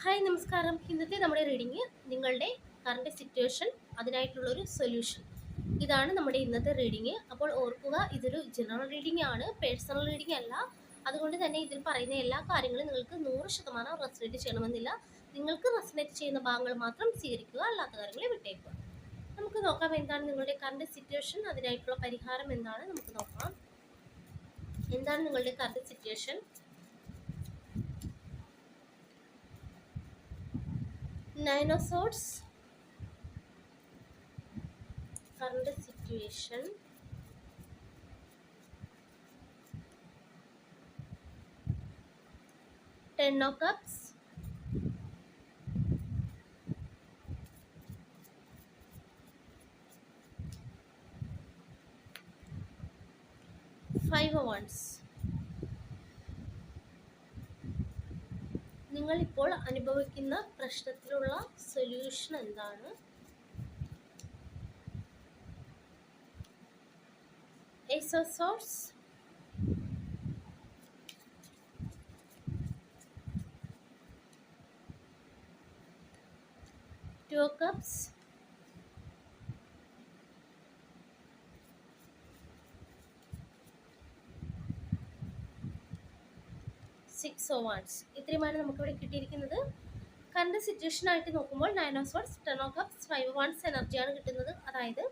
Hi നമസ്കാരം. ഇന്നത്തെ നമ്മുടെ റീഡിങ് നിങ്ങളുടെ കറണ്ട് സിറ്റുവേഷൻ, അതിനായിട്ടുള്ളൊരു സൊല്യൂഷൻ, ഇതാണ് നമ്മുടെ ഇന്നത്തെ റീഡിങ്. അപ്പോൾ ഓർക്കുക, ഇതൊരു ജനറൽ റീഡിംഗ് ആണ്, പേഴ്സണൽ റീഡിംഗ് അല്ല. അതുകൊണ്ട് തന്നെ ഇതിൽ പറയുന്ന എല്ലാ കാര്യങ്ങളും നിങ്ങൾക്ക് 100% റെസനേറ്റ് ചെയ്യണമെന്നില്ല. നിങ്ങൾക്ക് റെസനേറ്റ് ചെയ്യുന്ന ഭാഗങ്ങൾ മാത്രം സ്വീകരിക്കുക, അല്ലാത്ത കാര്യങ്ങളെ വിട്ടേക്കുക. നമുക്ക് നോക്കാം എന്താണ് നിങ്ങളുടെ കറണ്ട് സിറ്റുവേഷൻ, അതിനായിട്ടുള്ള പരിഹാരം എന്താണ് നമുക്ക് നോക്കാം. എന്താണ് നിങ്ങളുടെ current situation? Nine of Swords, current situation. Ten of Cups, Five of Wands. നിങ്ങൾ ഇപ്പോൾ അനുഭവിക്കുന്ന പ്രശ്നത്തിലുള്ള സൊല്യൂഷൻ എന്താണ്? Ace of Swords, Two of Cups, Six of Wands. ഇത്രയുമാണ് നമുക്കിവിടെ കിട്ടിയിരിക്കുന്നത്. കറണ്ട് സിറ്റുവേഷൻ ആയിട്ട് നോക്കുമ്പോൾ nine of sorts, ten of cups, five of wands എനർജിയാണ് കിട്ടുന്നത്. അതായത്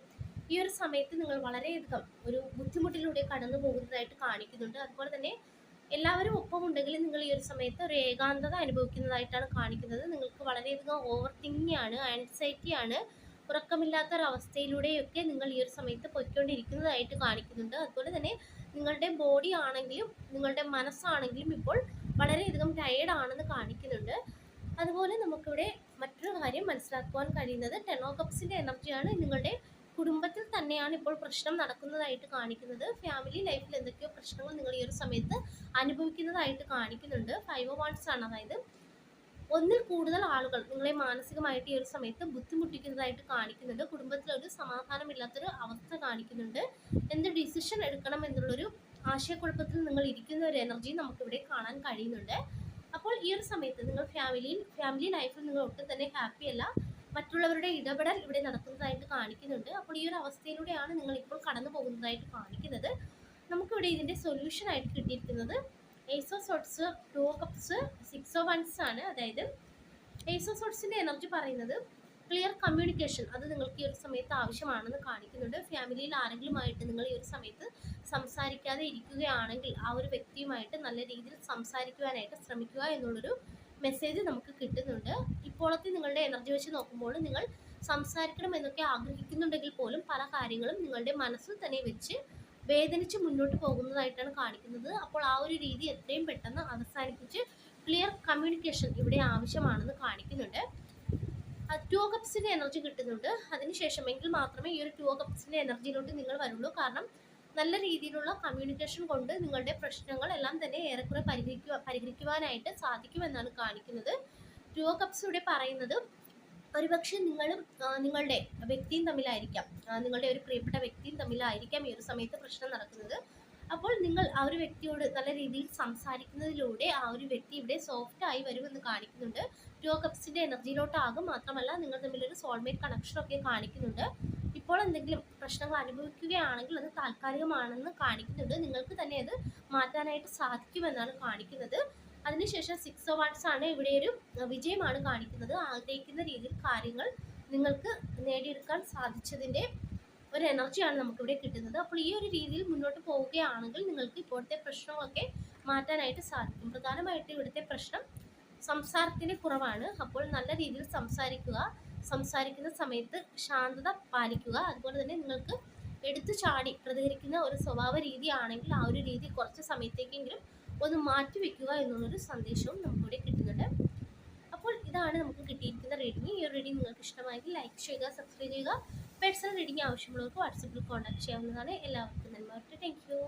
ഈ ഒരു സമയത്ത് നിങ്ങൾ വളരെയധികം ഒരു ബുദ്ധിമുട്ടിലൂടെ കടന്നു പോകുന്നതായിട്ട് കാണിക്കുന്നുണ്ട്. അതുപോലെ തന്നെ എല്ലാവരും ഒപ്പമുണ്ടെങ്കിൽ നിങ്ങൾ ഈ ഒരു സമയത്ത് ഒരു ഏകാന്തത അനുഭവിക്കുന്നതായിട്ടാണ് കാണിക്കുന്നത്. നിങ്ങൾക്ക് വളരെയധികം ഓവർ തിങ്കിങ് ആണ്, ആൻസൈറ്റി ആണ്, ഉറക്കമില്ലാത്തൊരവസ്ഥയിലൂടെയൊക്കെ നിങ്ങൾ ഈ ഒരു സമയത്ത് പൊയ്ക്കൊണ്ടിരിക്കുന്നതായിട്ട് കാണിക്കുന്നുണ്ട്. അതുപോലെ തന്നെ നിങ്ങളുടെ ബോഡി ആണെങ്കിലും നിങ്ങളുടെ മനസ്സാണെങ്കിലും ഇപ്പോൾ വളരെയധികം ടയേർഡ് ആണെന്ന് കാണിക്കുന്നുണ്ട്. അതുപോലെ നമുക്കിവിടെ മറ്റൊരു കാര്യം മനസ്സിലാക്കുവാൻ കഴിയുന്നത് ടെൻ ഓഫ് കപ്സിൻ്റെ എനർജിയാണ്. നിങ്ങളുടെ കുടുംബത്തിൽ തന്നെയാണ് ഇപ്പോൾ പ്രശ്നം നടക്കുന്നതായിട്ട് കാണിക്കുന്നത്. ഫാമിലി ലൈഫിൽ എന്തൊക്കെയോ പ്രശ്നങ്ങൾ നിങ്ങൾ ഈ ഒരു സമയത്ത് അനുഭവിക്കുന്നതായിട്ട് കാണിക്കുന്നുണ്ട്. ഫൈവ് ഓഫ് വാൻഡ്സ് ആണ്, അതായത് ഒന്നിൽ കൂടുതൽ ആളുകൾ നിങ്ങളെ മാനസികമായിട്ട് ഈ ഒരു സമയത്ത് ബുദ്ധിമുട്ടിക്കുന്നതായിട്ട് കാണിക്കുന്നുണ്ട്. കുടുംബത്തിലൊരു സമാധാനമില്ലാത്തൊരു അവസ്ഥ കാണിക്കുന്നുണ്ട്. എന്ത് ഡിസിഷൻ എടുക്കണം എന്നുള്ളൊരു ആശയക്കുഴപ്പത്തിൽ നിങ്ങൾ ഇരിക്കുന്ന ഒരു എനർജി നമുക്കിവിടെ കാണാൻ കഴിയുന്നുണ്ട്. അപ്പോൾ ഈ ഒരു സമയത്ത് നിങ്ങൾ ഫാമിലി ലൈഫിൽ നിങ്ങൾ ഒട്ടും തന്നെ ഹാപ്പി അല്ല. മറ്റുള്ളവരുടെ ഇടപെടൽ ഇവിടെ നടക്കുന്നതായിട്ട് കാണിക്കുന്നുണ്ട്. അപ്പോൾ ഈ ഒരു അവസ്ഥയിലൂടെയാണ് നിങ്ങൾ ഇപ്പോൾ കടന്നു പോകുന്നതായിട്ട് കാണിക്കുന്നത്. നമുക്കിവിടെ ഇതിൻ്റെ സൊല്യൂഷനായിട്ട് കിട്ടിയിരിക്കുന്നത് ace of swords, two of cups, six of wands ആണ്. അതായത് ഏസ് ഓഫ് സോർട്സിൻ്റെ എനർജി പറയുന്നത് ക്ലിയർ കമ്മ്യൂണിക്കേഷൻ, അത് നിങ്ങൾക്ക് ഈ ഒരു സമയത്ത് ആവശ്യമാണെന്ന് കാണിക്കുന്നുണ്ട്. ഫാമിലിയിൽ ആരെങ്കിലുമായിട്ട് നിങ്ങൾ ഈ ഒരു സമയത്ത് സംസാരിക്കാതെ ഇരിക്കുകയാണെങ്കിൽ ആ ഒരു വ്യക്തിയുമായിട്ട് നല്ല രീതിയിൽ സംസാരിക്കുവാനായിട്ട് ശ്രമിക്കുക എന്നുള്ളൊരു മെസ്സേജ് നമുക്ക് കിട്ടുന്നുണ്ട്. ഇപ്പോഴത്തെ നിങ്ങളുടെ എനർജി വെച്ച് നോക്കുമ്പോൾ നിങ്ങൾ സംസാരിക്കണം എന്നൊക്കെ ആഗ്രഹിക്കുന്നുണ്ടെങ്കിൽ പോലും പല കാര്യങ്ങളും നിങ്ങളുടെ മനസ്സിൽ തന്നെ വെച്ച് വേദനിച്ച് മുന്നോട്ട് പോകുന്നതായിട്ടാണ് കാണിക്കുന്നത്. അപ്പോൾ ആ ഒരു രീതി എത്രയും പെട്ടെന്ന് അവസാനിപ്പിച്ച് ക്ലിയർ കമ്മ്യൂണിക്കേഷൻ ഇവിടെ ആവശ്യമാണെന്ന് കാണിക്കുന്നുണ്ട്. ടു കപ്സിൻ്റെ എനർജി കിട്ടുന്നുണ്ട്. അതിനുശേഷം എങ്കിൽ മാത്രമേ ഈ ഒരു ടു കപ്സിൻ്റെ എനർജിയിലോട്ട് നിങ്ങൾ വരുള്ളൂ. കാരണം നല്ല രീതിയിലുള്ള കമ്മ്യൂണിക്കേഷൻ കൊണ്ട് നിങ്ങളുടെ പ്രശ്നങ്ങളെല്ലാം തന്നെ ഏറെക്കുറെ പരിഹരിക്കുവാനായിട്ട് സാധിക്കുമെന്നാണ് കാണിക്കുന്നത്. ടു കപ്സ് ഇവിടെ പറയുന്നത് ഒരുപക്ഷെ നിങ്ങളും നിങ്ങളുടെ വ്യക്തിയും തമ്മിലായിരിക്കാം, നിങ്ങളുടെ ഒരു പ്രിയപ്പെട്ട വ്യക്തിയും തമ്മിലായിരിക്കാം ഈ ഒരു സമയത്ത് പ്രശ്നം നടക്കുന്നത്. അപ്പോൾ നിങ്ങൾ ആ ഒരു വ്യക്തിയോട് നല്ല രീതിയിൽ സംസാരിക്കുന്നതിലൂടെ ആ ഒരു വ്യക്തി ഇവിടെ സോഫ്റ്റ് ആയി വരുമെന്ന് കാണിക്കുന്നുണ്ട്. ടു കപ്സിൻ്റെ എനർജിയിലോട്ടാകും. മാത്രമല്ല നിങ്ങൾ തമ്മിലൊരു സോൾമേറ്റ് കണക്ഷനൊക്കെ കാണിക്കുന്നുണ്ട്. ഇപ്പോൾ എന്തെങ്കിലും പ്രശ്നങ്ങൾ അനുഭവിക്കുകയാണെങ്കിൽ അത് താൽക്കാലികമാണെന്ന് കാണിക്കുന്നുണ്ട്. നിങ്ങൾക്ക് തന്നെ അത് മാറ്റാനായിട്ട് സാധിക്കുമെന്നാണ് കാണിക്കുന്നത്. അതിനുശേഷം സിക്സ് ഓഫ് വാൻഡ്സ് ആണ്. ഇവിടെ ഒരു വിജയമാണ് കാണിക്കുന്നത്. ആഗ്രഹിക്കുന്ന രീതിയിൽ കാര്യങ്ങൾ നിങ്ങൾക്ക് നേടിയെടുക്കാൻ സാധിച്ചതിൻ്റെ ഒരു എനർജിയാണ് നമുക്കിവിടെ കിട്ടുന്നത്. അപ്പോൾ ഈ ഒരു രീതിയിൽ മുന്നോട്ട് പോവുകയാണെങ്കിൽ നിങ്ങൾക്ക് ഇപ്പോഴത്തെ പ്രശ്നങ്ങളൊക്കെ മാറ്റാനായിട്ട് സാധിക്കും. പ്രധാനമായിട്ട് ഇവിടുത്തെ പ്രശ്നം സംസാരത്തിൻ്റെ കുറവാണ്. അപ്പോൾ നല്ല രീതിയിൽ സംസാരിക്കുന്ന സമയത്ത് ശാന്തത പാലിക്കുക. അതുപോലെ തന്നെ നിങ്ങൾക്ക് എടുത്തു ചാടി പ്രതികരിക്കുന്ന ഒരു സ്വഭാവ രീതിയാണെങ്കിൽ ആ ഒരു രീതി കുറച്ച് സമയത്തേക്കെങ്കിലും ഒന്ന് മാറ്റിവെക്കുക എന്നുള്ളൊരു സന്ദേശവും നമുക്കിവിടെ കിട്ടുന്നുണ്ട്. അപ്പോൾ ഇതാണ് നമുക്ക് കിട്ടിയിരിക്കുന്ന റീഡിങ്. ഈ ഒരു റീഡിങ് നിങ്ങൾക്ക് ഇഷ്ടമായെങ്കിൽ ലൈക്ക് ചെയ്യുക, സബ്സ്ക്രൈബ് ചെയ്യുക. പേഴ്സണൽ റീഡിങ് ആവശ്യമുള്ളവർക്ക് വാട്സപ്പിൽ കോൺടാക്ട് ചെയ്യാവുന്നതാണ്. എല്ലാവർക്കും നന്മ. Thank you.